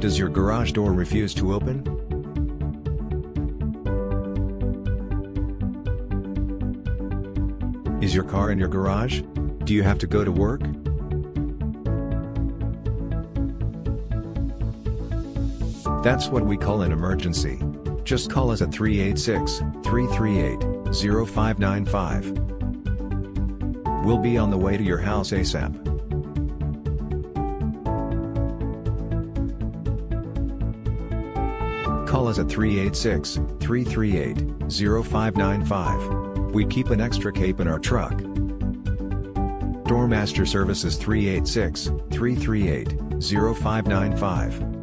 Does your garage door refuse to open? Is your car in your garage? Do you have to go to work? That's what we call an emergency. Just call us at 386-338-0595. We'll be on the way to your house ASAP. Call us at 386-338-0595. We keep an extra cape in our truck. Doormaster Services 386-338-0595.